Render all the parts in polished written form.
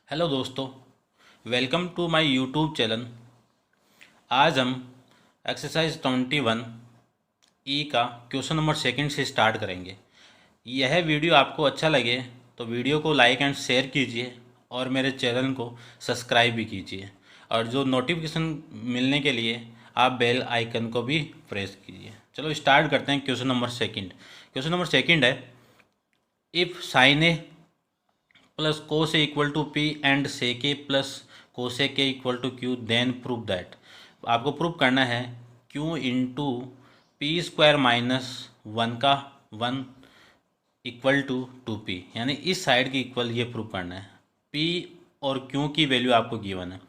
Hello दोस्तों, welcome to my YouTube channel. आज हम एक्सरसाइज 21 ई का क्वेश्चन नंबर सेकंड से स्टार्ट करेंगे। यह वीडियो आपको अच्छा लगे तो वीडियो को लाइक एंड शेयर कीजिए और मेरे चैनल को सब्सक्राइब भी कीजिए, और जो नोटिफिकेशन मिलने के लिए आप बेल आइकन को भी प्रेस कीजिए। चलो स्टार्ट करते हैं। Question number second. Question number second है, if sine A plus cos A equal to P and sec A plus cosec A equal to Q then prove that. आपको prove करना है Q into P square minus one का one equal to two P, यानी इस side की equal ये prove करना है। पी और क्यू की वैल्यू आपको गिवन है,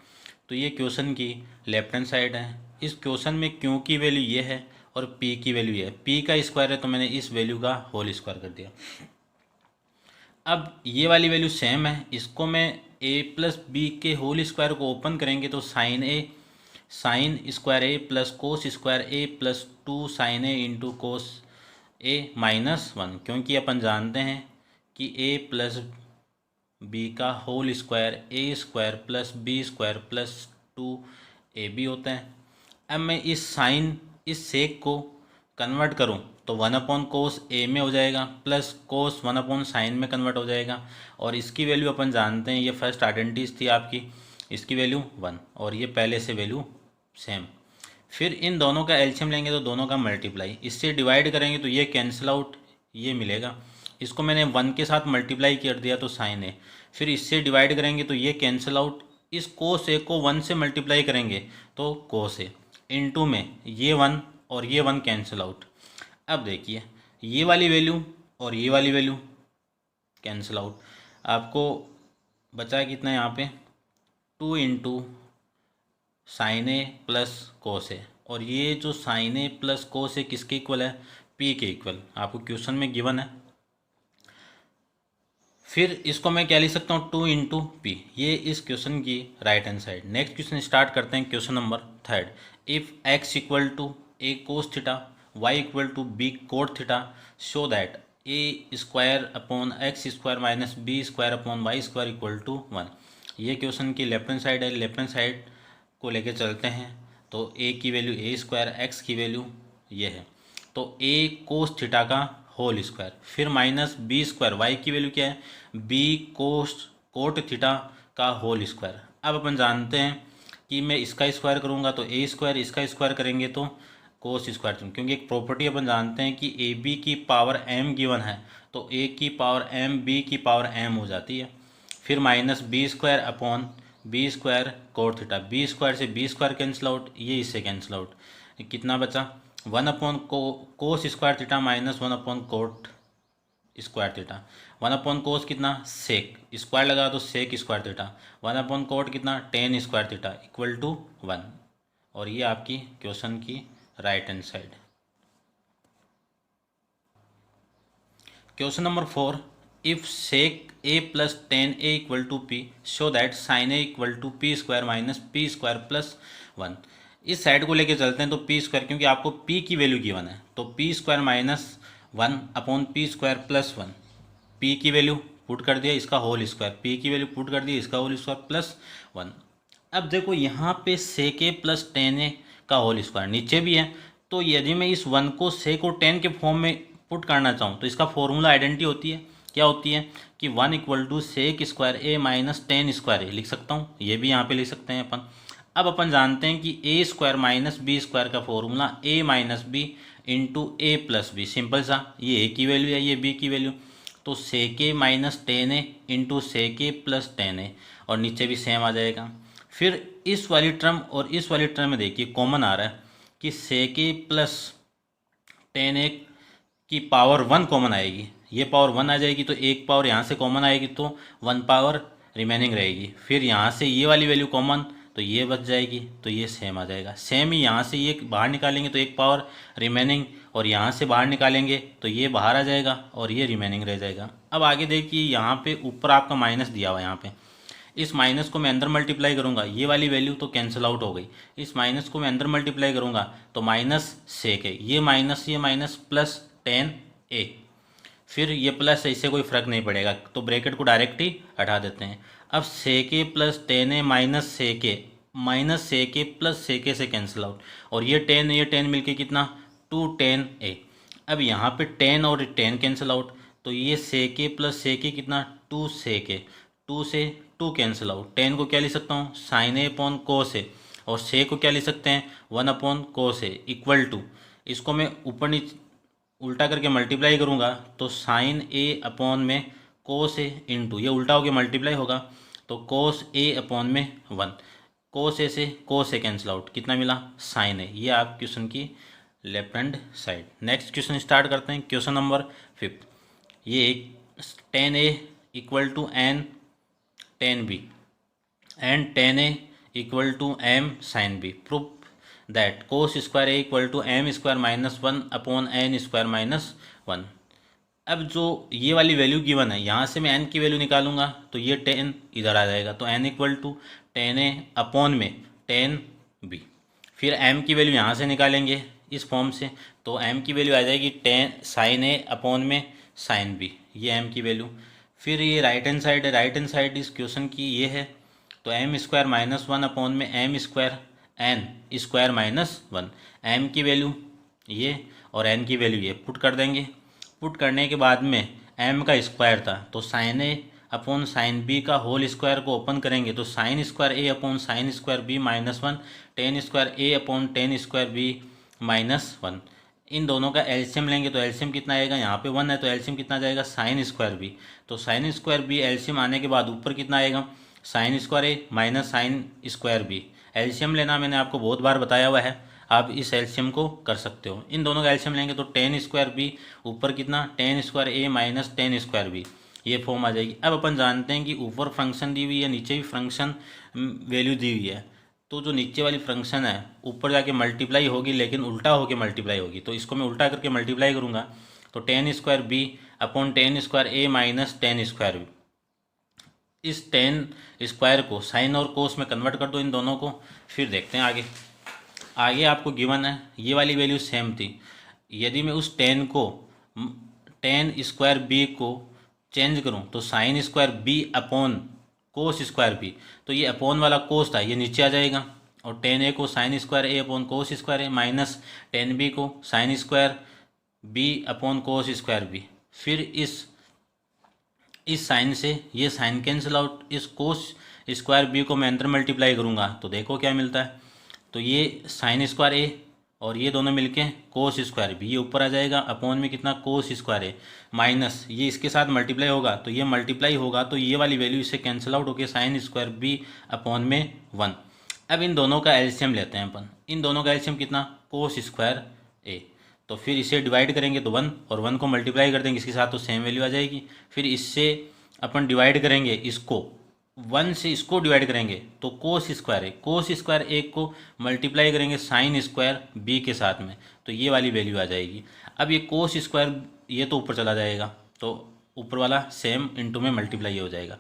तो ये क्वेश्चन की लेफ्ट हैंड साइड है। इस क्वेश्चन में क्यू की वैल्यू ये है और पी की वैल्यू ये है। पी का स्क्वायर है तो मैंने इस वैल्यू का होल स्क्वायर कर दिया। अब ये वाली वैल्यू सेम है, इसको मैं ए प्लस बी के होल स्क्वायर को ओपन करेंगे तो sine square A plus cos square A plus two sine A into cos A minus one, क्योंकि अपन जानते हैं कि ए प्लस बी का whole square A square plus B square plus two A B होता है। अब मैं इस सेक को कन्वर्ट करूं तो वन अपॉन कोस ए में हो जाएगा plus cos one upon sine में कन्वर्ट हो जाएगा, और इसकी वैल्यू अपन जानते हैं, ये फर्स्ट आइडेंटिटीज थी आपकी, इसकी वैल्यू वन और ये पहले से वैल्यू सेम। फिर इन दोनों का एलसीएम लेंगे तो दोनों का मल्टीप्लाई, इससे डिवाइड करेंगे तो ये कैंसिल आउट, ये मिलेगा। इसको मैंने वन के साथ मल्टीप्लाई कर दिया तो साइन ए, फिर इससे डिवाइड करेंगे तो ये कैंसिल आउट। इस कोस ए को वन से मल्टीप्लाई करेंगे तो कोस ए इंटू में ये वन और ये वन कैंसिल आउट। अब देखिए ये वाली वैल्यू और ये वाली वैल्यू कैंसिल आउट। आपको बचा कितना है यहाँ पे, two into sine A plus cos ए, और ये जो साइन ए प्लस कोस ए किसके इक्वल है, पी के इक्वल, आपको क्वेश्चन में गिवन है। फिर इसको मैं क्या लिख सकता हूँ, टू इंटू पी, ये इस क्वेश्चन की right hand side. Next question start करते हैं। Question number third, if X equal to A cos theta Y equal to B cot theta show that A square upon X square minus B square upon Y square equal to one. ये question की left hand side है। Left hand side को लेके चलते हैं तो A की value A square, X की वैल्यू ये है तो ए कोस थीटा का होल स्क्वायर, फिर माइनस बी स्क्वायर, वाई की वैल्यू क्या है, बी कोट थीटा का होल स्क्वायर। अब अपन जानते हैं कि मैं इसका स्क्वायर करूँगा तो ए स्क्वायर, इसका स्क्वायर करेंगे तो कोस स्क्वायर, क्योंकि एक प्रॉपर्टी अपन जानते हैं कि ए बी की पावर एम गिवन है तो ए की पावर एम बी की पावर एम हो जाती है। फिर minus B square upon B square cot theta, B square से बी स्क्वायर कैंसिल आउट, ये इससे कैंसिल आउट, कितना बचा, one upon cos square theta minus one upon cot square theta. One upon cos कितना, सेक स्क्वायर लगा तो sec square theta, one upon coat कितना, tan square theta equal to one, और ये आपकी क्वेश्चन की right hand side. Question number four, if sec A plus tan A equal to P show that sine A equal to P square minus P square plus one. इस side को लेके चलते हैं तो पी स्क्वायर, क्योंकि आपको P की value given है तो P square minus one upon P square plus one, P की वैल्यू पुट कर दिया, इसका होल स्क्वायर, पी की वैल्यू पुट कर दी, इसका होल स्क्वायर प्लस वन। अब देखो यहाँ पे सेक ए प्लस टेन ए का होल स्क्वायर नीचे भी है, तो यदि मैं इस वन को सेक और टेन के फॉर्म में पुट करना चाहूँ तो इसका फॉर्मूला आइडेंटिटी होती है, क्या होती है कि one equal to sec square A minus tan square A लिख सकता हूँ, ये भी यहाँ पे लिख सकते हैं अपन। अब अपन जानते हैं कि ए स्क्वायर माइनस बी स्क्वायर का फॉर्मूला ए माइनस बी इंटू ए प्लस बी, सिंपल सा, ये ए की वैल्यू है, ये बी की वैल्यू, तो सेक ए minus ten A into sec A plus tan ए, और नीचे भी सेम आ जाएगा। फिर इस वाली टर्म और इस वाली टर्म में देखिए कॉमन आ रहा है कि सेक ए प्लस टेन ए की पावर वन कॉमन आएगी, ये पावर वन आ जाएगी तो एक पावर यहाँ से कॉमन आएगी तो वन पावर रिमेनिंग रहेगी। फिर यहाँ से ये वाली वैल्यू कॉमन तो ये बच जाएगी तो ये सेम आ जाएगा। सेम ही यहाँ से ये बाहर निकालेंगे तो एक पावर रिमेनिंग, और यहाँ से बाहर निकालेंगे तो ये बाहर आ जाएगा और ये रिमेनिंग रह जाएगा। अब आगे देखिए यहाँ पे ऊपर आपका माइनस दिया हुआ है, यहाँ पे इस माइनस को मैं अंदर मल्टीप्लाई करूँगा, ये वाली वैल्यू तो कैंसिल आउट हो गई, इस माइनस को मैं अंदर मल्टीप्लाई करूँगा तो माइनस सेक है, ये माइनस प्लस टेन ए, फिर ये प्लस है, इससे कोई फ़र्क नहीं पड़ेगा तो ब्रैकेट को डायरेक्ट ही हटा देते हैं। अब सेके प्लस 10a माइनस सेके प्लस सेके से कैंसिल आउट, और ये 10 मिलके कितना 210a। अब यहाँ पे 10 और 10 कैंसिल आउट, तो ये सेके प्लस सेके कितना 2 सेके, 2 से 2 कैंसिल आउट। 10 को क्या लिख सकता हूँ साइन ए अपॉन कोस ए, और से को क्या लिख सकते हैं 1 upon cos A equal to, इसको मैं ऊपर नीचे उल्टा करके मल्टीप्लाई करूँगा तो साइन ए अपॉन में कोस ए इंटू, ये उल्टा होकर मल्टीप्लाई होगा तो कोस ए अपॉन में 1, कोस ए से कोस ए कैंसिल आउट, कितना मिला साइन ए। ये आप क्वेश्चन की left hand side. Next question start करते हैं, क्वेश्चन नंबर 5। ये 10a equal to n 10b and 10a equal to m sine b, prove that cos square A equal to M square minus 1 upon N square minus 1। अब जो ये वाली value given है, यहाँ से मैं n की वैल्यू निकालूंगा तो ये 10 इधर आ जाएगा, तो n equal to 10a upon में 10b। फिर m की वैल्यू यहाँ से निकालेंगे इस फॉर्म से, तो m की वैल्यू आ जाएगी 10 साइन a अपॉन में साइन b, ये m की वैल्यू। फिर ये राइट हैंड साइड है, राइट हैंड साइड इस क्वेश्चन की ये है, तो एम स्क्वायर माइनस 1 अपॉन में M square N square minus 1, M की वैल्यू ये और एन की वैल्यू ये पुट कर देंगे। पुट करने के बाद में एम का स्क्वायर था तो sine A upon sine B का होल स्क्वायर को ओपन करेंगे तो sine square A upon sine square B minus 1, tan square A upon tan square B minus 1। इन दोनों का एलसीएम लेंगे तो एलसीएम कितना आएगा, यहाँ पे 1 है तो एलसीएम कितना जाएगा साइन स्क्वायर बी, तो साइन स्क्वायर बी एलसीएम आने के बाद ऊपर कितना आएगा sine square A minus sine square B. LCM लेना मैंने आपको बहुत बार बताया हुआ है, आप इस एलसीएम को कर सकते हो। इन दोनों का एलसीएम लेंगे तो टेन स्क्वायर बी ऊपर कितना tan square A minus tan square B, ये फॉर्म आ जाएगी। अब अपन जानते हैं कि ऊपर फंक्शन दी हुई है, नीचे भी फंक्शन वैल्यू दी हुई है, तो जो नीचे वाली फंक्शन है ऊपर जाके मल्टीप्लाई होगी लेकिन उल्टा होके मल्टीप्लाई होगी, तो इसको मैं उल्टा करके मल्टीप्लाई करूँगा तो tan square B upon tan square A minus tan square B. इस टेन स्क्वायर को साइन और कोस में कन्वर्ट कर दो इन दोनों को। फिर देखते हैं आगे। आगे आपको गिवन है ये वाली वैल्यू सेम थी, यदि मैं उस टेन को टेन स्क्वायर बी को चेंज करूं तो sine square B upon cos square B, तो ये अपॉन वाला कोस था ये नीचे आ जाएगा, और टेन ए को sine square A upon cos square A minus tan B को sine square B upon cos square B. फिर इस साइन से ये साइन कैंसिल आउट, इस कोस स्क्वायर बी को मैं अंदर मल्टीप्लाई करूँगा तो देखो क्या मिलता है, तो ये साइन स्क्वायर ए और ये दोनों मिलके कोस स्क्वायर बी, ये ऊपर आ जाएगा अपॉन में कितना कोस स्क्वायर ए माइनस ये इसके साथ मल्टीप्लाई होगा तो ये मल्टीप्लाई होगा तो ये वाली वैल्यू इससे कैंसिल आउट होकर साइन स्क्वायर बी अपॉन में 1। अब इन दोनों का एलसीएम लेते हैं अपन, इन दोनों का एलसीएम कितना कोस स्क्वायर ए, तो फिर इसे डिवाइड करेंगे तो 1 और 1 को मल्टीप्लाई कर देंगे इसके साथ तो सेम वैल्यू आ जाएगी। फिर इससे अपन डिवाइड करेंगे इसको 1 से इसको डिवाइड करेंगे तो कोस स्क्वायर ए, कोस स्क्वायर ए को मल्टीप्लाई करेंगे साइन स्क्वायर बी के साथ में तो ये वाली वैल्यू आ जाएगी। अब ये कोस स्क्वायर ये तो ऊपर चला जाएगा तो ऊपर वाला सेम इंटू में मल्टीप्लाई हो जाएगा।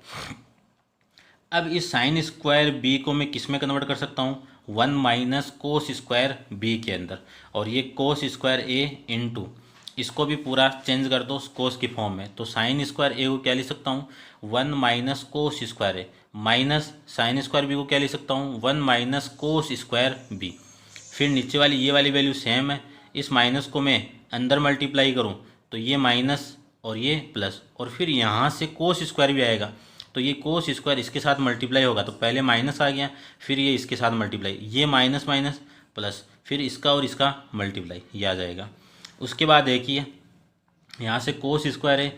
अब इस साइन स्क्वायर बी को मैं किस में कन्वर्ट कर सकता हूँ 1 माइनस कोस स्क्वायर बी के अंदर, और ये कोस स्क्वायर ए इंटू इसको भी पूरा चेंज कर दो कोस की फॉर्म में, तो साइन स्क्वायर ए को क्या लिख सकता हूँ 1 minus cos square A minus sine square B को क्या लिख सकता हूँ 1 माइनस कोस स्क्वायर बी। फिर नीचे वाली ये वाली वैल्यू सेम है, इस माइनस को मैं अंदर मल्टीप्लाई करूँ तो ये माइनस और ये प्लस, और फिर यहाँ से कोस स्क्वायर भी आएगा तो ये कोस स्क्वायर इसके साथ मल्टीप्लाई होगा तो पहले माइनस आ गया फिर ये इसके साथ मल्टीप्लाई, ये माइनस माइनस प्लस, फिर इसका और इसका मल्टीप्लाई ये आ जाएगा। उसके बाद देखिए यहाँ से कोस स्क्वायर है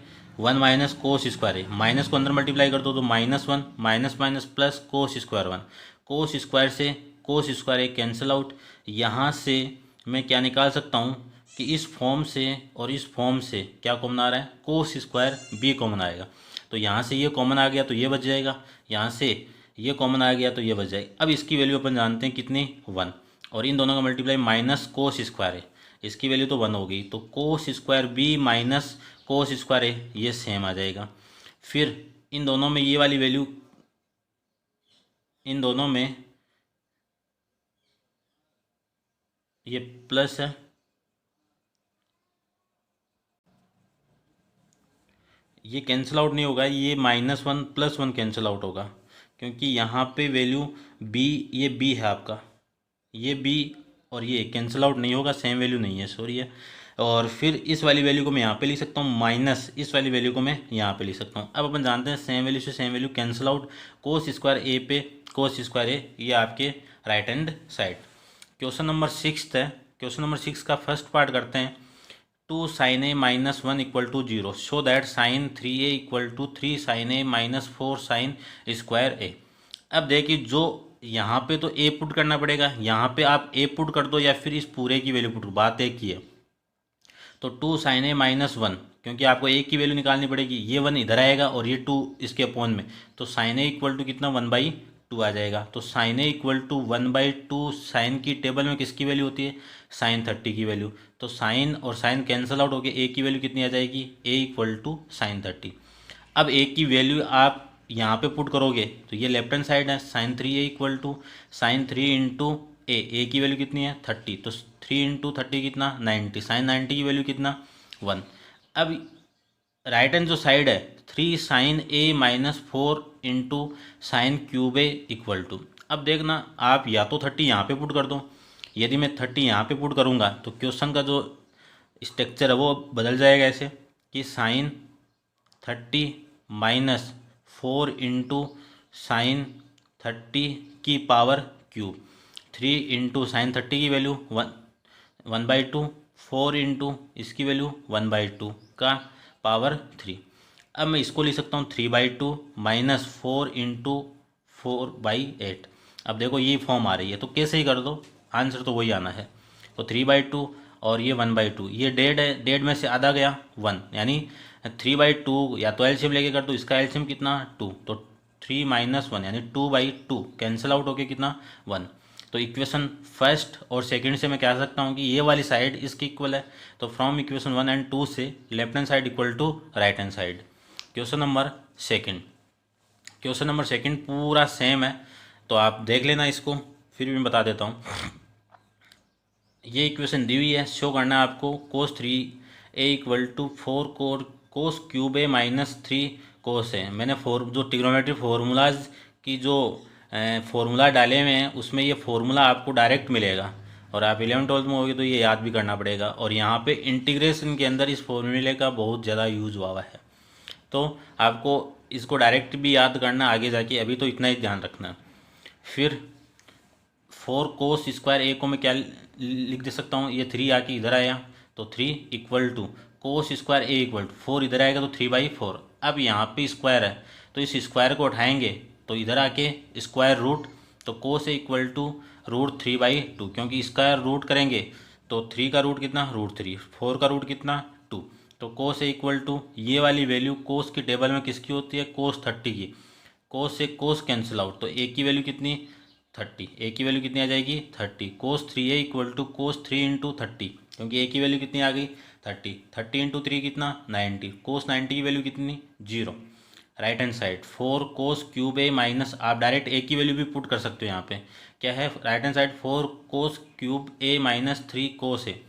1 माइनस कोस स्क्वायर है, माइनस को अंदर मल्टीप्लाई कर दो तो minus 1 minus minus plus cos square 1, cos square से कोस स्क्वायर है कैंसिल आउट। यहाँ से मैं क्या निकाल सकता हूँ कि इस फॉर्म से और इस फॉर्म से क्या कॉमन आ रहा है कोस स्क्वायर बी कॉमन आएगा, तो यहाँ से ये कॉमन आ गया तो ये बच जाएगा, यहाँ से ये कॉमन आ गया तो ये बच जाएगा। अब इसकी वैल्यू अपन जानते हैं कितनी 1, और इन दोनों का मल्टीप्लाई माइनस कोस स्क्वायर है, इसकी वैल्यू तो 1 हो गई तो cos square B minus cos square है ये सेम आ जाएगा। फिर इन दोनों में ये वाली वैल्यू, इन दोनों में ये प्लस है, ये कैंसिल आउट नहीं होगा, ये -1 +1 कैंसिल आउट होगा क्योंकि यहाँ पे वैल्यू b, ये b है आपका, ये b और ये कैंसिल आउट नहीं होगा, सेम वैल्यू नहीं है, सॉरी है। और फिर इस वाली वैल्यू को मैं यहाँ पे लिख सकता हूँ, माइनस इस वाली वैल्यू को मैं यहाँ पे लिख सकता हूँ। अब अपन जानते हैं सेम वैल्यू से same value cancel out, cos square A पे कोस स्क्वायर ए, ये आपके right hand side. Question number 6 है। क्वेश्चन नंबर 6 का फर्स्ट पार्ट करते हैं। 2 sin a minus 1 equal to 0, show that sine 3a equal to 3 sin a minus 4 sin square A. अब देखिए, जो यहाँ पे तो a पुट करना पड़ेगा, यहाँ पे आप a पुट कर दो या फिर इस पूरे की वैल्यू पुट, बात एक ही है। तो 2 sin a माइनस 1, क्योंकि आपको a की वैल्यू निकालनी पड़ेगी, ये 1 इधर आएगा और ये 2 इसके अपोन में, तो sin a इक्वल टू कितना 1/2 आ जाएगा। तो sin a equal to 1/2, sine की टेबल में किसकी वैल्यू होती है, sin 30 की वैल्यू। तो साइन और साइन कैंसिल आउट होकर a की वैल्यू कितनी आ जाएगी, a इक्वल टू sin 30। अब a की वैल्यू आप यहाँ पे पुट करोगे तो ये लेफ्ट हैंड साइड है, sin 3a equal to sin 3 into A की वैल्यू कितनी है 30, तो 3 इंटू 30 कितना 90, sin 90 की वैल्यू कितना 1। अब राइट हैंड जो साइड है 3 sin a minus 4 into sine cube A equal to, अब देखना आप या तो 30 यहाँ पे पुट कर दो, यदि मैं 30 यहाँ पे पुट करूँगा तो क्वेश्चन का जो स्ट्रक्चर है वो बदल जाएगा ऐसे कि साइन 30 माइनस 4 इंटू साइन 30 की पावर क्यूब, 3 इंटू साइन 30 की वैल्यू 1/2, 4 इंटू इसकी वैल्यू 1/2 का पावर 3। अब मैं इसको लिख सकता हूँ 3/2 माइनस 4 इंटू 4/8। अब देखो ये फॉर्म आ रही है, तो कैसे ही कर दो, आंसर तो वही आना है। तो 3/2 और ये 1/2, ये डेढ़ है, डेढ़ में से आधा गया 1, यानी 3/2 या तो एलसीएम लेके कर दो, इसका एलसीएम कितना 2, तो 3 माइनस 1 यानी 2/2 कैंसिल आउट होके कितना 1। तो इक्वेशन फर्स्ट और सेकंड से मैं कह सकता हूँ कि ये वाली साइड इसकी इक्वल है। तो फ्रॉम इक्वेशन 1 एंड 2 से left hand side equal to right hand side. Question number second, question number second पूरा सेम है, तो आप देख लेना इसको, फिर भी मैं बता देता हूँ। ये इक्वेशन दी हुई है, शो करना है आपको cos 3a equal to 4 cos cube a minus 3 cos है। मैंने जो ट्रिग्नोमेट्री फार्मूलाज की जो फार्मूला डाले हुए हैं उसमें ये फार्मूला आपको डायरेक्ट मिलेगा, और आप 11th-12th में होगी तो ये याद भी करना पड़ेगा। और यहाँ पे इंटीग्रेशन के अंदर इस फॉर्मूले का बहुत ज़्यादा यूज हुआ है, तो आपको इसको डायरेक्ट भी याद करना आगे जाके, अभी तो इतना ही ध्यान रखना। फिर 4 cos स्क्वायर ए को मैं क्या लिख दे सकता हूँ, ये 3 आके इधर आया तो 3 equal to cos square A equal to 4 इधर आएगा तो 3/4। अब यहाँ पे स्क्वायर है तो इस स्क्वायर को उठाएंगे तो इधर आके स्क्वायर रूट, तो कोस ए इक्वल टू √3/2, क्योंकि स्क्वायर रूट करेंगे तो 3 का रूट कितना √3, 4 का रूट कितना 2, तो कोस ए इक्वल टू ये वाली वैल्यू कोस की टेबल में किसकी होती है कोस 30 की, कोस से कोस कैंसिल आउट, तो ए की वैल्यू कितनी 30, ए की वैल्यू कितनी आ जाएगी 30, cos 3a equal to cos 3 into 30, क्योंकि ए की वैल्यू कितनी आ गई 30, 30 इंटू 3 कितना 90, कोस 90 की वैल्यू कितनी 0। Right hand side 4 cos cube A minus, आप डायरेक्ट ए की वैल्यू भी पुट कर सकते हो, यहाँ पे क्या है right hand side 4 cos cube A minus 3 cos A,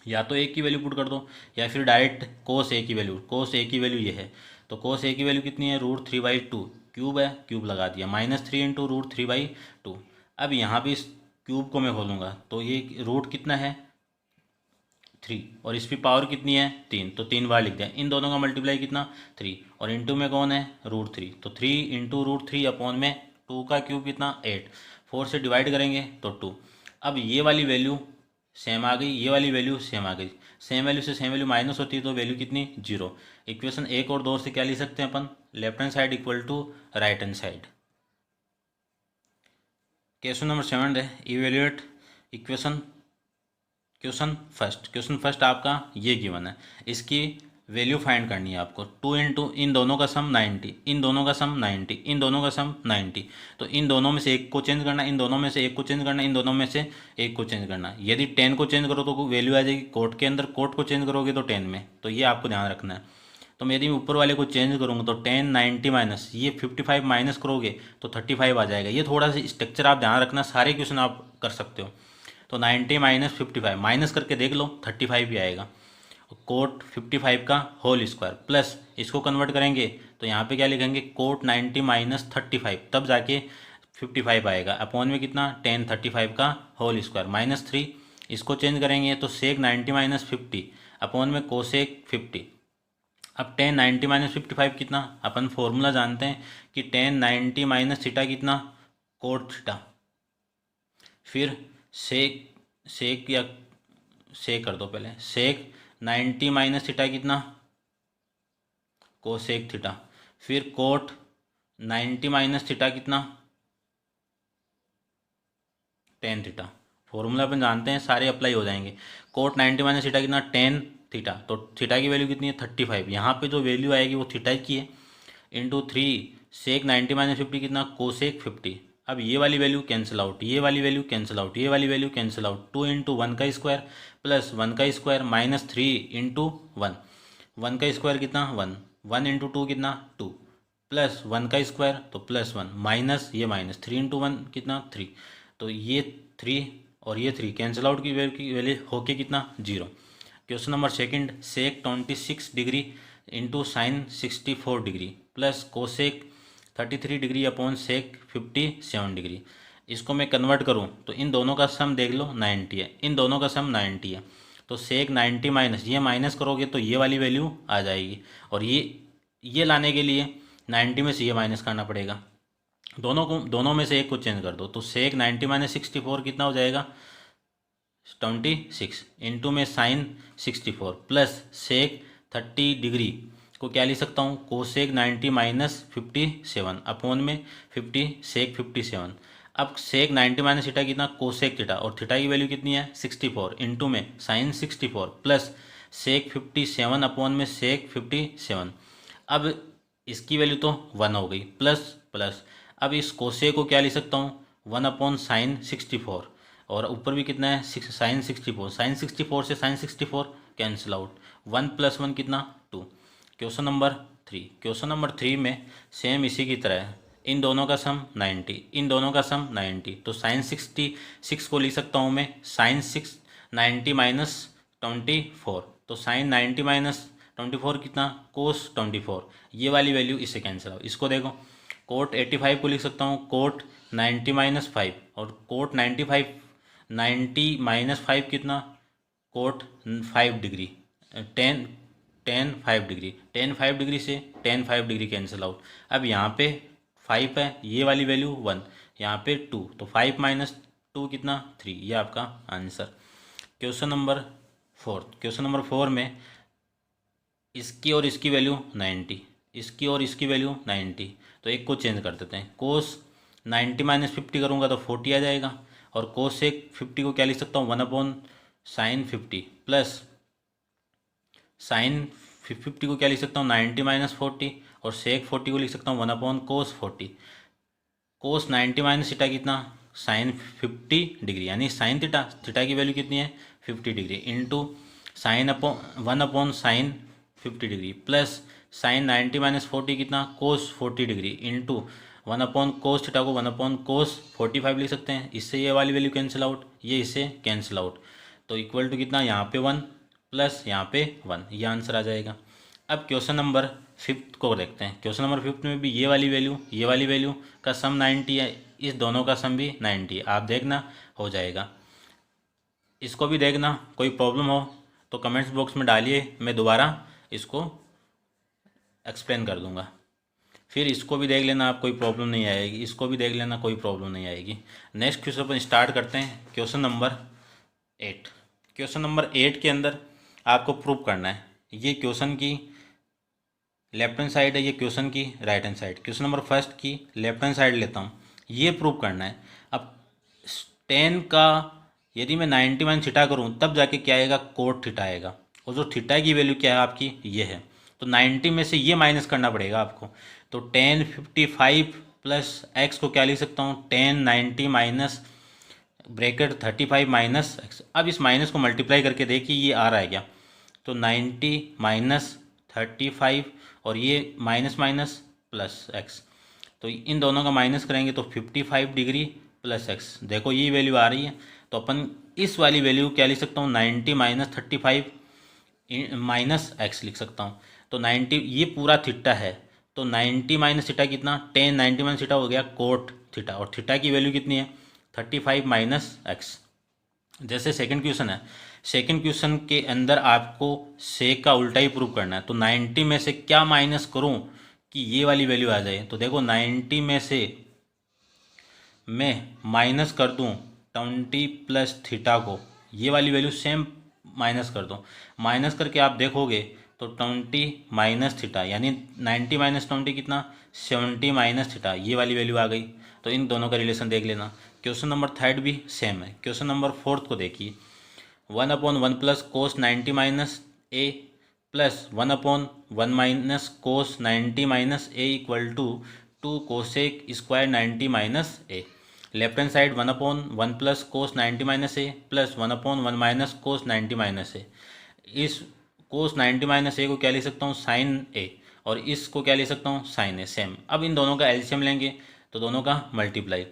या तो ए की वैल्यू पुट कर दो या फिर डायरेक्ट कोस ए की वैल्यू, कोस ए की वैल्यू ये है, तो कोस ए की वैल्यू कितनी है √3/2, क्यूब है क्यूब लगा दिया, -3 इंटू √3/2। अब यहाँ भी इस क्यूब को मैं खोलूँगा तो ये रूट कितना है 3, और इसकी पावर कितनी है 3, तो 3 बार लिख दिया, इन दोनों का मल्टीप्लाई कितना 3, और इंटू में कौन है √3, तो 3 इंटू √3 अपॉन में 2 का क्यूब कितना 8, 4 से डिवाइड करेंगे तो 2। अब ये वाली वैल्यू सेम आ गई, ये वाली वैल्यू सेम आ गई, सेम वैल्यू से सेम वैल्यू माइनस होती है तो वैल्यू कितनी 0। इक्वेशन 1 और 2 से क्या लिख सकते हैं अपन, left hand side equal to right hand side. Question number 7 है, इवेल्युएट इक्वेशन। क्वेश्चन फर्स्ट आपका ये गिवन है, इसकी वैल्यू फाइंड करनी है आपको। 2 इंटू इन दोनों का सम 90, इन दोनों का सम 90, इन दोनों का सम 90, तो इन दोनों में से एक को चेंज करना, इन दोनों में से एक को चेंज करना, इन दोनों में से एक को चेंज करना। यदि 10 को चेंज करो तो वैल्यू आ जाएगी कोट के अंदर, कोट को चेंज करोगे तो 10 में, तो ये आपको ध्यान रखना है। तो मैं यदि ऊपर वाले को चेंज करूँगा तो 10 90 माइनस ये 55 माइनस करोगे तो 35 आ जाएगा। ये थोड़ा सा स्ट्रक्चर आप ध्यान रखना, सारे क्वेश्चन आप कर सकते हो। तो 90 माइनस 55 माइनस करके देख लो 35 भी आएगा। कोट 55 का होल स्क्वायर प्लस इसको कन्वर्ट करेंगे तो यहाँ पे क्या लिखेंगे, कोट 90 माइनस 35, तब जाके 55 आएगा। अपॉन में कितना, टेन 35 का होल स्क्वायर माइनस 3, इसको चेंज करेंगे तो सेक 90 माइनस 50 अपॉन में कोसेक 50। अब टेन 90 माइनस 55 कितना, अपन फॉर्मूला जानते हैं कि टेन 90 माइनस थीटा कितना, कोट थीटा। फिर सेक सेक या सेक कर दो पहले, सेक 90 माइनस थीटा कितना, कोसेक थीटा। फिर कोट 90 माइनस थीटा कितना, टेन थीटा। फॉर्मूला अपन जानते हैं, सारे अप्लाई हो जाएंगे। कोट 90 माइनस थीटा कितना, टेन थीटा, तो थीटा की वैल्यू कितनी है 35। यहाँ पे जो वैल्यू आएगी वो थीटा की है, इंटू 3 सेक 90 माइनस 50 कितना, कोसेक 50। अब ये वाली वैल्यू कैंसिल आउट, ये वाली वैल्यू कैंसिल आउट, ये वाली वैल्यू कैंसिल आउट। 2 इंटू 1 का स्क्वायर प्लस 1 का स्क्वायर माइनस 3 इंटू 1, 1 का स्क्वायर कितना 1, 1 इंटू 2 कितना 2, प्लस 1 का स्क्वायर तो प्लस 1 माइनस ये माइनस 3 इंटू 1 कितना 3, तो ये 3 और ये 3 कैंसिल आउट की वैल्यू होके कितना 0। Question number second, sec 26 degree into sine 64 degree plus cosec 33 degree upon sec 57 degree. इसको मैं कन्वर्ट करूँ तो इन दोनों का सम देख लो 90 है, इन दोनों का सम 90 है, तो सेक 90 माइनस ये माइनस करोगे तो ये वाली वैल्यू आ जाएगी, और ये लाने के लिए 90 में से ये माइनस करना पड़ेगा। दोनों में से एक को चेंज कर दो, तो सेक 90 माइनस 64 कितना हो जाएगा 26 इंटू में साइन 64 प्लस सेक 30 डिग्री को क्या लिख सकता हूँ, कोसेक 90 माइनस 57 अपॉन में 50 सेक 57। अब सेक 90 माइनस थीटा कितना, कोसेक थीटा, और थीटा की वैल्यू कितनी है 64 इंटू में साइन 64 प्लस सेक 57 अपॉन में सेक 57। अब इसकी वैल्यू तो 1 हो गई, प्लस प्लस। अब इस कोसेक को क्या लिख सकता हूँ 1 अपॉन साइन 64, और ऊपर भी कितना है साइन 64, साइन 64 से साइन 64 कैंसिल आउट, 1 प्लस 1 कितना 2। क्वेश्चन नंबर 3, क्वेश्चन नंबर 3 में सेम इसी की तरह है, इन दोनों का सम 90, इन दोनों का सम 90, तो साइन 66 को लिख सकता हूँ मैं साइन 90 माइनस 24, तो साइन 90 माइनस 24 कितना, कोस 24, ये वाली वैल्यू इससे कैंसिल आउट। इसको देखो, कोट 85 को लिख सकता हूँ कोट 90 माइनस 5, और कोट 90 माइनस 5 कितना, cot 5 degree, tan 5 degree, tan 5 degree से टेन 5 डिग्री कैंसिल आउट। अब यहाँ पे 5 है, ये वाली वैल्यू 1, यहाँ पे 2, तो 5 माइनस 2 कितना 3, ये आपका answer. Question number 4, question number 4 में इसकी और इसकी वैल्यू 90, इसकी और इसकी वैल्यू 90, तो एक को चेंज कर देते हैं, कोस 90 माइनस 50 करूँगा तो 40 आ जाएगा, और कोस सेक 50 को क्या लिख सकता हूँ 1 अपॉन साइन 50 प्लस साइन 50 को क्या लिख सकता हूँ 90 माइनस 40, और सेक 40 को लिख सकता हूँ 1 अपॉन कोस 40। कोस 90 माइनस थीटा कितना, साइन 50 डिग्री, यानी साइन थीटा की वैल्यू कितनी है 50 degree, into sine upon 1 upon sine 50 degree plus sign 90 minus 40 कितना, कोस 40 degree, into 1 upon cos theta को 1 अपॉन कोस 45 लिख सकते हैं। इससे ये वाली वैल्यू कैंसिल आउट, ये इससे कैंसिल आउट, तो इक्वल टू कितना, यहाँ पे 1 प्लस यहाँ पे 1, ये आंसर आ जाएगा। अब क्वेश्चन नंबर 5 को देखते हैं। क्वेश्चन नंबर 5 में भी ये वाली वैल्यू का सम 90 है, इस दोनों का सम भी 90 है, आप देखना हो जाएगा। इसको भी देखना, कोई प्रॉब्लम हो तो कमेंट्स बॉक्स में डालिए, मैं दोबारा इसको एक्सप्लेन कर दूंगा। फिर इसको भी देख लेना, आप कोई प्रॉब्लम नहीं आएगी, इसको भी देख लेना, कोई प्रॉब्लम नहीं आएगी। नेक्स्ट क्वेश्चन अपन स्टार्ट करते हैं, क्वेश्चन नंबर 8। क्वेश्चन नंबर 8 के अंदर आपको प्रूव करना है, ये क्वेश्चन की लेफ्ट हैंड साइड है, ये क्वेश्चन की right hand side. Question number first की लेफ्ट हैंड साइड लेता हूँ, ये प्रूव करना है। अब 10 का यदि मैं 90 माइनस थीटा करूँ तब जाके क्या आएगा, कोट थीटा आएगा, और जो थीटा की वैल्यू क्या है आपकी ये है, तो 90 में से ये माइनस करना पड़ेगा आपको, तो 1055 प्लस एक्स को क्या लिख सकता हूँ 1090 माइनस ब्रैकेट 35 माइनस एक्स। अब इस माइनस को मल्टीप्लाई करके देखिए ये आ रहा है क्या, तो 90 माइनस 35 और ये माइनस माइनस प्लस एक्स, तो इन दोनों का माइनस करेंगे तो 55 डिग्री प्लस एक्स, देखो ये वैल्यू आ रही है, तो अपन इस वाली वैल्यू क्या लिख सकता हूँ 90 माइनस 35 माइनस एक्स लिख सकता हूँ। तो 90 ये पूरा थीटा है, तो 90 माइनस थीटा कितना, टेन 90 माइनस थीटा हो गया कोट थीटा, और थीटा की वैल्यू कितनी है 35 माइनस एक्स। जैसे सेकंड क्वेश्चन है, सेकंड क्वेश्चन के अंदर आपको सेक का उल्टा ही प्रूव करना है। तो 90 में से क्या माइनस करूं कि ये वाली वैल्यू आ जाए। तो देखो 90 में से मैं माइनस कर दूं 20 प्लस थीटा को, ये वाली वैल्यू सेम माइनस कर दूं। माइनस करके आप देखोगे तो 20 माइनस थीटा यानी 90 माइनस 20 कितना 70 माइनस थीटा, ये वाली वैल्यू आ गई। तो इन दोनों का रिलेशन देख लेना। क्वेश्चन नंबर थर्ड भी सेम है। क्वेश्चन नंबर फोर्थ को देखिए, 1/1 plus cos 90 minus A plus 1/1 minus cos 90 minus A equal to 2 cosec square 90 minus A. Left hand side 1/1 plus cos 90 minus A plus 1/1 minus cos 90 minus A. इस cos 90 minus ए को क्या लिख सकता हूँ sign ए, और इसको क्या लिख सकता हूँ साइन ए, सेम। अब इन दोनों का एलसीएम लेंगे तो दोनों का मल्टीप्लाई,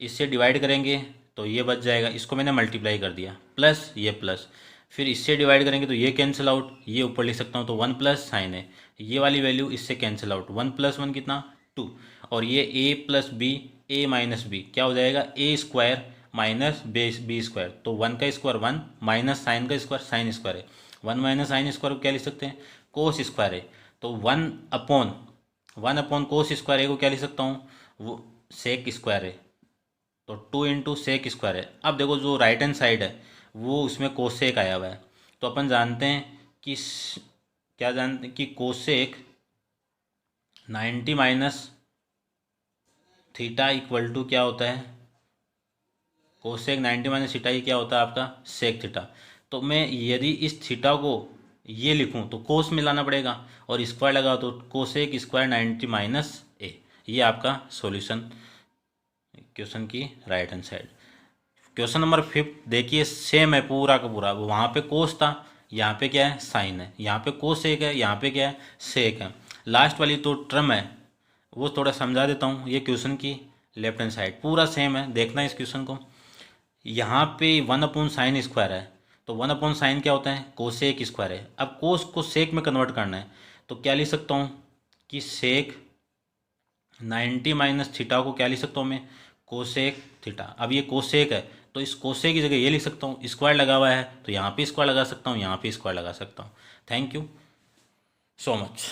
इससे डिवाइड करेंगे तो ये बच जाएगा, इसको मैंने मल्टीप्लाई कर दिया प्लस ये प्लस, फिर इससे डिवाइड करेंगे तो ये कैंसिल आउट, ये ऊपर लिख सकता हूँ तो 1 प्लस साइन ए, ये वाली वैल्यू इससे कैंसिल आउट, 1 प्लस 1 कितना 2, और ये ए प्लस बी ए माइनस बी क्या हो जाएगा ए स्क्वायर माइनस बी स्क्वायर। तो 1 का स्क्वायर 1 माइनस साइन का स्क्वायर साइन स्क्वायर है, 1 माइनस साइन स्क्वायर को क्या लिख सकते हैं कोस स्क्वायर है। तो 1/1 कोस स्क्वायर ए को क्या लिख सकता हूँ वो सेक स्क्वायर है, तो 2 इंटू सेक स्क्वायर है। अब देखो जो राइट हैंड साइड है वो उसमें कोसेक आया हुआ है, तो अपन जानते हैं कि क्या जानते हैं कि cosec 90 minus theta equal to क्या होता है, कोसेक 90 माइनस थीटा ही क्या होता है आपका सेक थीटा। तो मैं यदि इस थीटा को ये लिखूं तो कोस मिलाना पड़ेगा, और स्क्वायर लगा तो कोसेक स्क्वायर 90 माइनस ए। ये आपका सॉल्यूशन क्वेश्चन की right hand side. Question number fifth देखिए, सेम है पूरा का पूरा, वहाँ पे कोस था यहाँ पे क्या है साइन है, यहाँ पे कोस एक है यहाँ पे क्या है सेक है। लास्ट वाली तो टर्म है वो थोड़ा समझा देता हूँ। ये क्वेश्चन की लेफ्ट हैंड साइड पूरा सेम है, देखना इस क्वेश्चन को। यहाँ पे 1/साइन स्क्वायर है, तो 1/साइन क्या होता है कोसेक स्क्वायर है। अब कोस को सेक में कन्वर्ट करना है तो क्या लिख सकता हूँ कि सेक 90 माइनस थीटा को क्या लिख सकता हूँ मैं कोसेक थीटा। अब ये कोसेक है तो इस कोसेक की जगह ये लिख सकता हूँ, स्क्वायर लगा हुआ है तो यहाँ पे स्क्वायर लगा सकता हूँ, यहाँ पे स्क्वायर लगा सकता हूँ। Thank you so much.